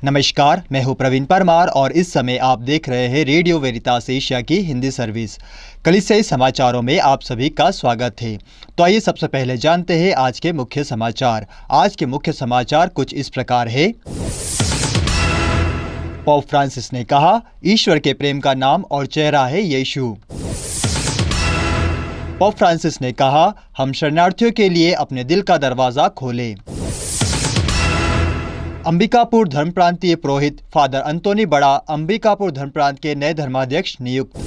नमस्कार, मैं हूं प्रवीण परमार और इस समय आप देख रहे हैं रेडियो वेरितास एशिया की हिंदी सर्विस। कलिसियाई समाचारों में आप सभी का स्वागत है। तो आइए सबसे पहले जानते हैं आज के मुख्य समाचार। आज के मुख्य समाचार कुछ इस प्रकार है। पोप फ्रांसिस ने कहा, ईश्वर के प्रेम का नाम और चेहरा है यीशु। पोप फ्रांसिस ने कहा, हम शरणार्थियों के लिए अपने दिल का दरवाजा खोलें। अंबिकापुर धर्म प्रांतीय पुरोहित फादर अंतोनी बड़ा अंबिकापुर धर्म प्रांत के नए धर्माध्यक्ष नियुक्त।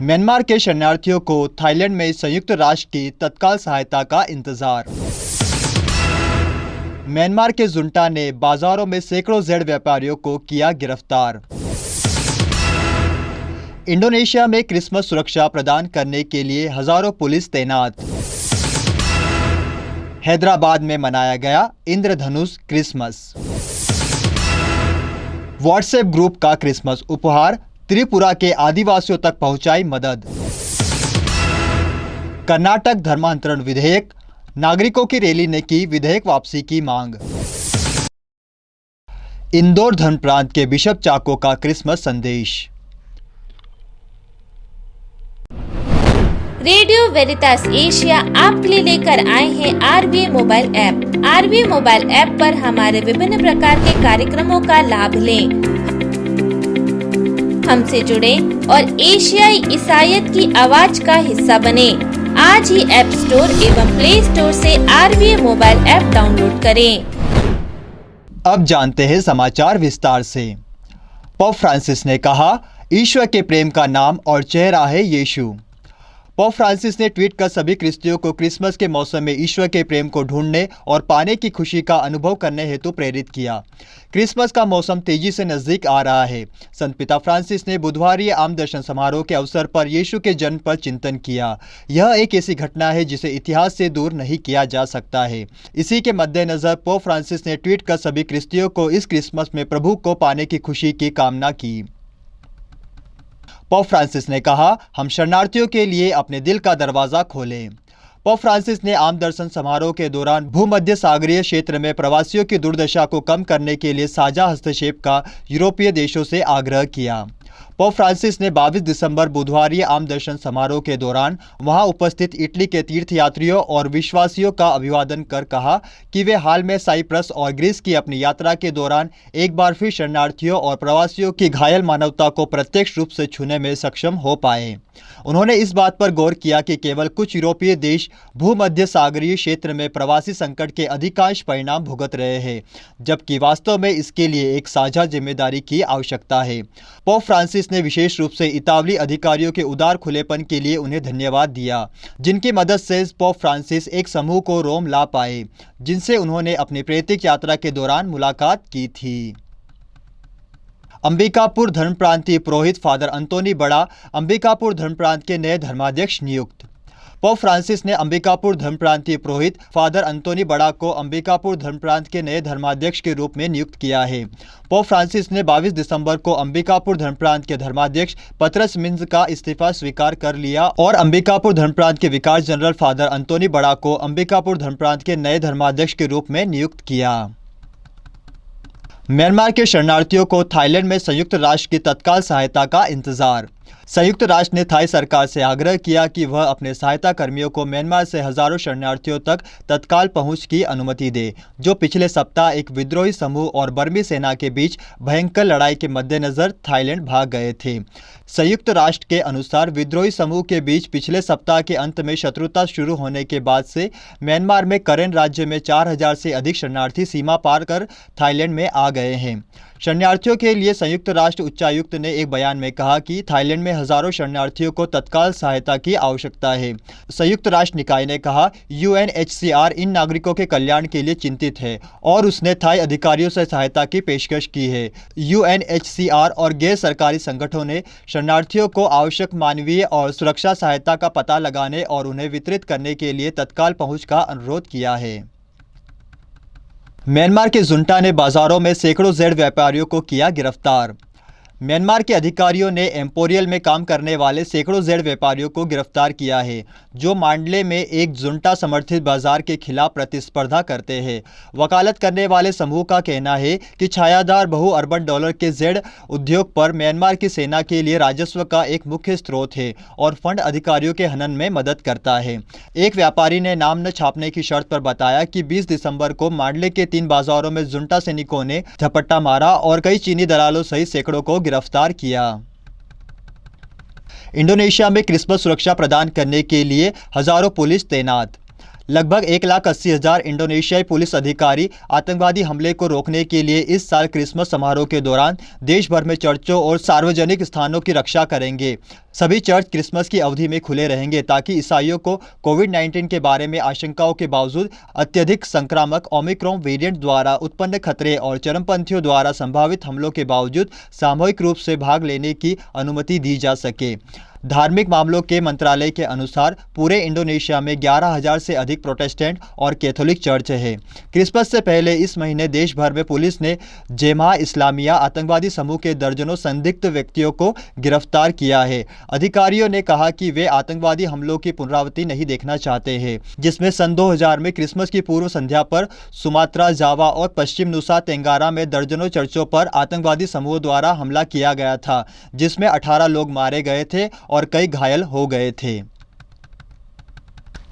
म्यांमार के शरणार्थियों को थाईलैंड में संयुक्त राष्ट्र की तत्काल सहायता का इंतजार। म्यांमार के जुंटा ने बाजारों में सैकड़ों जेड व्यापारियों को किया गिरफ्तार। इंडोनेशिया में क्रिसमस सुरक्षा प्रदान करने के लिए हजारों पुलिस तैनात। हैदराबाद में मनाया गया इंद्रधनुष क्रिसमस। व्हाट्सएप ग्रुप का क्रिसमस उपहार, त्रिपुरा के आदिवासियों तक पहुंचाई मदद। कर्नाटक धर्मांतरण विधेयक, नागरिकों की रैली ने की विधेयक वापसी की मांग। इंदौर धर्म प्रांत के बिशप चाको का क्रिसमस संदेश। रेडियो वेरितास एशिया आपके लिए लेकर आए हैं RBA mobile app. RBA mobile app पर हमारे विभिन्न प्रकार के कार्यक्रमों का लाभ लें, हमसे जुड़े और एशियाई ईसाईयत की आवाज का हिस्सा बने। आज ही ऐप स्टोर एवं प्ले स्टोर से आरबीए मोबाइल ऐप डाउनलोड करें। अब जानते हैं समाचार विस्तार से। पोप फ्रांसिस ने कहा, ईश्वर के प्रेम का नाम और चेहरा है यीशु। पोप फ्रांसिस ने ट्वीट कर सभी क्रिस्तियों को क्रिसमस के मौसम में ईश्वर के प्रेम को ढूंढने और पाने की खुशी का अनुभव करने हेतु प्रेरित किया। क्रिसमस का मौसम तेजी से नजदीक आ रहा है। संत पिता फ्रांसिस ने बुधवार आम दर्शन समारोह के अवसर पर यीशु के जन्म पर चिंतन किया। यह एक ऐसी घटना है जिसे इतिहास से दूर नहीं किया जा सकता है। इसी के मद्देनजर पोप फ्रांसिस ने ट्वीट कर सभी क्रिस्तियों को इस क्रिसमस में प्रभु को पाने की खुशी की कामना की। पोप फ्रांसिस ने कहा, हम शरणार्थियों के लिए अपने दिल का दरवाजा खोलें। पोप फ्रांसिस ने आम दर्शन समारोह के दौरान भूमध्य सागरीय क्षेत्र में प्रवासियों की दुर्दशा को कम करने के लिए साझा हस्तक्षेप का यूरोपीय देशों से आग्रह किया। पोप फ्रांसिस ने 22 दिसंबर बुधवार आम दर्शन समारोह के दौरान वहां उपस्थित इटली के तीर्थयात्रियों और विश्वासियों का अभिवादन कर कहा कि वे हाल में साइप्रस और ग्रीस की अपनी यात्रा के दौरान एक बार फिर शरणार्थियों और प्रवासियों की घायल मानवता को प्रत्यक्ष रूप से छूने में सक्षम हो पाए। उन्होंने इस बात पर गौर किया कि केवल कुछ यूरोपीय देश भूमध्य सागरीय क्षेत्र में प्रवासी संकट के अधिकांश परिणाम भुगत रहे हैं, जबकि वास्तव में इसके लिए एक साझा जिम्मेदारी की आवश्यकता है। पोप फ्रांसिस ने विशेष रूप से इतालवी अधिकारियों के उदार खुलेपन के लिए उन्हें धन्यवाद दिया, जिनकी मदद से पोप फ्रांसिस एक समूह को रोम ला पाए, जिनसे उन्होंने अपनी प्रेरित यात्रा के दौरान मुलाकात की थी। अंबिकापुर धर्म प्रांतीय पुरोहित फादर अंतोनी बड़ा अंबिकापुर धर्म प्रांत के नए धर्माध्यक्ष नियुक्त। पोप फ्रांसिस ने अंबिकापुर धर्म प्रांतीय पुरोहित फादर अंतोनी बड़ा को अंबिकापुर धर्म प्रांत के नए धर्माध्यक्ष के रूप में नियुक्त किया है। पोप फ्रांसिस ने 22 दिसंबर को अंबिकापुर धर्म प्रांत के धर्माध्यक्ष पतरस मिंज का इस्तीफा स्वीकार कर लिया और अंबिकापुर धर्म प्रांत के विकार जनरल फादर अंतोनी बड़ा को अंबिकापुर धर्म प्रांत के नए धर्माध्यक्ष के रूप में नियुक्त किया। म्यांमार के शरणार्थियों को थाईलैंड में संयुक्त राष्ट्र की तत्काल सहायता का इंतजार। संयुक्त राष्ट्र ने थाई सरकार से आग्रह किया कि वह अपने सहायता कर्मियों को म्यांमार से हजारों शरणार्थियों तक तत्काल पहुंच की अनुमति दे, जो पिछले सप्ताह एक विद्रोही समूह और बर्मी सेना के बीच भयंकर लड़ाई के मद्देनजर थाईलैंड भाग गए थे। संयुक्त राष्ट्र के अनुसार विद्रोही समूह के बीच पिछले सप्ताह के अंत में शत्रुता शुरू होने के बाद से म्यांमार में करेन राज्य में 4000 से अधिक शरणार्थी सीमा पार कर थाईलैंड में आ गए हैं। शरणार्थियों के लिए संयुक्त राष्ट्र उच्चायुक्त ने एक बयान में कहा कि थाईलैंड में हजारों शरणार्थियों को तत्काल सहायता की आवश्यकता है। संयुक्त राष्ट्र निकाय ने कहा, यूएनएचसीआर इन नागरिकों के कल्याण के लिए चिंतित है और उसने थाई अधिकारियों से सहायता की पेशकश की है। यूएनएचसीआर और गैर सरकारी संगठनों ने शरणार्थियों को आवश्यक मानवीय और सुरक्षा सहायता का पता लगाने और उन्हें वितरित करने के लिए तत्काल पहुंच का अनुरोध किया है। म्यांमार के जुंटा ने बाजारों में सैकड़ों जेड व्यापारियों को किया गिरफ्तार। म्यांमार के अधिकारियों ने एम्पोरियल में काम करने वाले सैकड़ों जेड व्यापारियों को गिरफ्तार किया है, जो मांडले में एक जुंटा समर्थित बाजार के खिलाफ प्रतिस्पर्धा करते हैं। वकालत करने वाले समूह का कहना है कि छायादार बहु अरबन डॉलर के जेड उद्योग पर म्यांमार की सेना के लिए राजस्व का एक मुख्य स्रोत है और फंड अधिकारियों के हनन में मदद करता है। एक व्यापारी ने नाम न छापने की शर्त पर बताया कि 20 दिसंबर को मांडले के 3 बाजारों में जुंटा सैनिकों ने झपट्टा मारा और कई चीनी दलालों सहित सैकड़ों को गिरफ्तार किया। इंडोनेशिया में क्रिसमस सुरक्षा प्रदान करने के लिए हजारों पुलिस तैनात। लगभग 1,80,000 इंडोनेशियाई पुलिस अधिकारी आतंकवादी हमले को रोकने के लिए इस साल क्रिसमस समारोह के दौरान देश भर में चर्चों और सार्वजनिक स्थानों की रक्षा करेंगे। सभी चर्च क्रिसमस की अवधि में खुले रहेंगे ताकि ईसाइयों को कोविड-19 के बारे में आशंकाओं के बावजूद अत्यधिक संक्रामक ओमिक्रॉन वेरिएंट द्वारा उत्पन्न खतरे और चरमपंथियों द्वारा संभावित हमलों के बावजूद सामूहिक रूप से भाग लेने की अनुमति दी जा सके। धार्मिक मामलों के मंत्रालय के अनुसार पूरे इंडोनेशिया में 11,000 से अधिक प्रोटेस्टेंट और कैथोलिक चर्च है। क्रिसमस से पहले इस महीने देश भर में पुलिस ने जेमाह इस्लामिया आतंकवादी समूह के दर्जनों संदिग्ध व्यक्तियों को गिरफ्तार किया है। अधिकारियों ने कहा कि वे आतंकवादी हमलों की पुनरावृत्ति नहीं देखना चाहते हैं, जिसमें सन 2000 में क्रिसमस की पूर्व संध्या पर सुमात्रा, जावा और पश्चिम नुसा तेंगारा में दर्जनों चर्चों पर आतंकवादी समूह द्वारा हमला किया गया था, जिसमें 18 लोग मारे गए थे और कई घायल हो गए थे।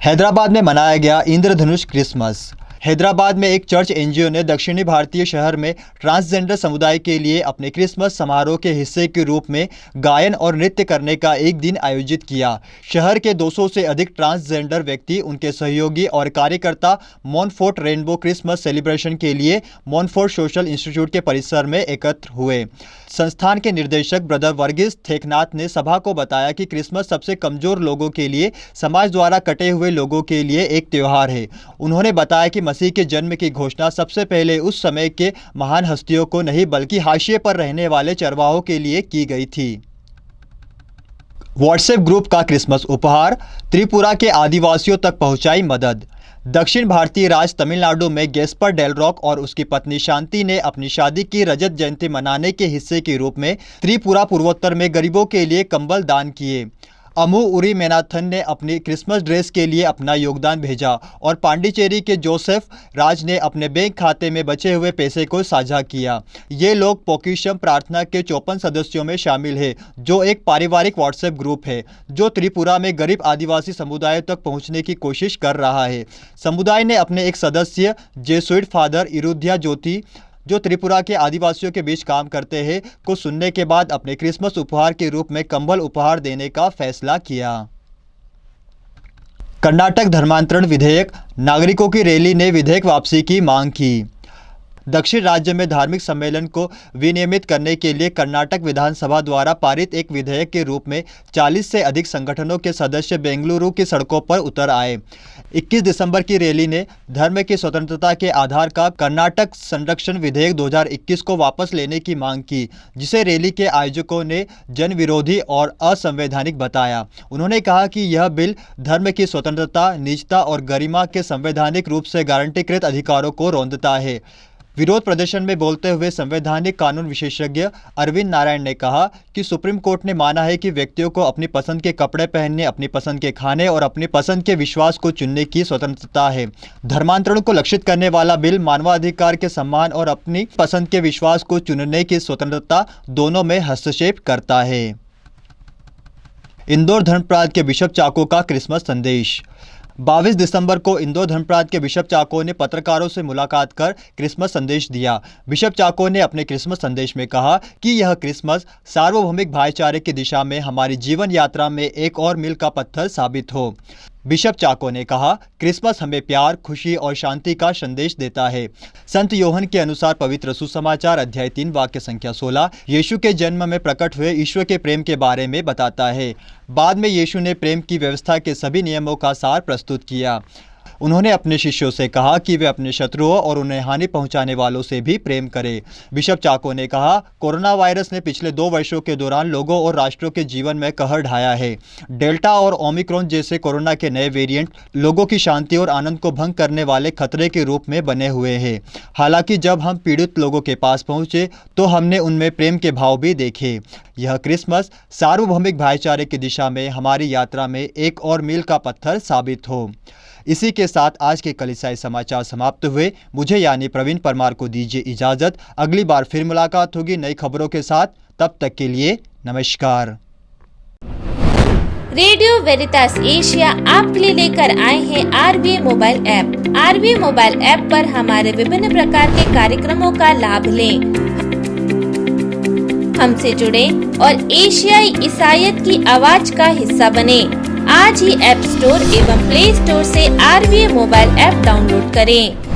हैदराबाद में मनाया गया इंद्रधनुष क्रिसमस। हैदराबाद में एक चर्च एनजीओ ने दक्षिणी भारतीय शहर में ट्रांसजेंडर समुदाय के लिए अपने क्रिसमस समारोह के हिस्से के रूप में गायन और नृत्य करने का एक दिन आयोजित किया। शहर के 200 से अधिक ट्रांसजेंडर व्यक्ति, उनके सहयोगी और कार्यकर्ता मॉनफोर्ट रेनबो क्रिसमस सेलिब्रेशन के लिए मॉनफोर्ट सोशल इंस्टीट्यूट के परिसर में एकत्र हुए। संस्थान के निदेशक ब्रदर वर्गीस थेकनाथ ने सभा को बताया कि क्रिसमस सबसे कमजोर लोगों के लिए, समाज द्वारा कटे हुए लोगों के लिए एक त्यौहार है। उन्होंने बताया कि मसीह के जन्म की घोषणा सबसे पहले उस समय के महान हस्तियों को नहीं बल्कि हाशिए पर रहने वाले चरवाहों के लिए की गई थी। व्हाट्सएप ग्रुप का क्रिसमस उपहार, त्रिपुरा के आदिवासियों तक पहुंचाई मदद। दक्षिण भारतीय राज्य तमिलनाडु में गैस्पर डेल रॉक और उसकी पत्नी शांति ने अपनी शादी की रजत जयंती मनाने के हिस्से के रूप में त्रिपुरा पूर्वोत्तर में गरीबों के लिए कंबल दान किए। अमू उरी मैनाथन ने अपनी क्रिसमस ड्रेस के लिए अपना योगदान भेजा और पांडिचेरी के जोसेफ राज ने अपने बैंक खाते में बचे हुए पैसे को साझा किया। ये लोग पोकिशम प्रार्थना के 54 सदस्यों में शामिल हैं, जो एक पारिवारिक व्हाट्सएप ग्रुप है जो त्रिपुरा में गरीब आदिवासी समुदायों तक पहुंचने की कोशिश कर रहा है। समुदाय ने अपने एक सदस्य जेसुइट फादर इरुध्या ज्योति, जो त्रिपुरा के आदिवासियों के बीच काम करते हैं, को सुनने के बाद अपने क्रिसमस उपहार के रूप में कंबल उपहार देने का फैसला किया। कर्नाटक धर्मांतरण विधेयक, नागरिकों की रैली ने विधेयक वापसी की मांग की। दक्षिण राज्य में धार्मिक सम्मेलन को विनियमित करने के लिए कर्नाटक विधानसभा द्वारा पारित एक विधेयक के रूप में 40 से अधिक संगठनों के सदस्य बेंगलुरु की सड़कों पर उतर आए। 21 दिसंबर की रैली ने धर्म की स्वतंत्रता के आधार का कर्नाटक संरक्षण विधेयक 2021 को वापस लेने की मांग की, जिसे रैली के आयोजकों ने जनविरोधी और असंवैधानिक बताया। उन्होंने कहा कि यह बिल धर्म की स्वतंत्रता, निजता और गरिमा के संवैधानिक रूप से गारंटीकृत अधिकारों को रौंदता है। विरोध प्रदर्शन में बोलते हुए संवैधानिक कानून विशेषज्ञ अरविंद नारायण ने कहा कि सुप्रीम कोर्ट ने माना है कि व्यक्तियों को अपनी पसंद के कपड़े पहनने, अपनी पसंद के खाने और अपनी पसंद के विश्वास को चुनने की स्वतंत्रता है। धर्मांतरण को लक्षित करने वाला बिल मानवाधिकार के सम्मान और अपनी पसंद के विश्वास को चुनने की स्वतंत्रता दोनों में हस्तक्षेप करता है। इंदौर धर्मप्रांत के बिशप चाको का क्रिसमस संदेश। 22 दिसंबर को इंदौर धर्मप्रांत के बिशप चाको ने पत्रकारों से मुलाकात कर क्रिसमस संदेश दिया। बिशप चाको ने अपने क्रिसमस संदेश में कहा कि यह क्रिसमस सार्वभौमिक भाईचारे की दिशा में हमारी जीवन यात्रा में एक और मील का पत्थर साबित हो। बिशप चाको ने कहा, क्रिसमस हमें प्यार, खुशी और शांति का संदेश देता है। संत योहन के अनुसार पवित्र सुसमाचार अध्याय 3 वाक्य संख्या 16 यीशु के जन्म में प्रकट हुए ईश्वर के प्रेम के बारे में बताता है। बाद में यीशु ने प्रेम की व्यवस्था के सभी नियमों का सार प्रस्तुत किया। उन्होंने अपने शिष्यों से कहा कि वे अपने शत्रुओं और उन्हें हानि पहुंचाने वालों से भी प्रेम करें। बिशप चाको ने कहा, कोरोना वायरस ने पिछले 2 वर्षों के दौरान लोगों और राष्ट्रों के जीवन में कहर ढाया है। डेल्टा और ओमिक्रॉन जैसे कोरोना के नए वेरिएंट लोगों की शांति और आनंद को भंग करने वाले खतरे के रूप में बने हुए हैं। हालांकि जब हम पीड़ित लोगों के पास पहुंचे तो हमने उनमें प्रेम के भाव भी देखे। यह क्रिसमस सार्वभौमिक भाईचारे की दिशा में हमारी यात्रा में एक और मील का पत्थर साबित हो। इसी के साथ आज के कलीसियाई समाचार समाप्त हुए। मुझे यानी प्रवीण परमार को दीजिए इजाजत। अगली बार फिर मुलाकात होगी नई खबरों के साथ। तब तक के लिए नमस्कार। रेडियो वेरितास एशिया आपके लिए लेकर आए हैं RBA mobile app. RBA mobile app पर हमारे विभिन्न प्रकार के कार्यक्रमों का लाभ लें, हमसे जुड़े और एशियाई ईसाईयत की आवाज का हिस्सा बने। आज ही ऐप स्टोर एवं प्ले स्टोर से आरबीए मोबाइल ऐप डाउनलोड करें।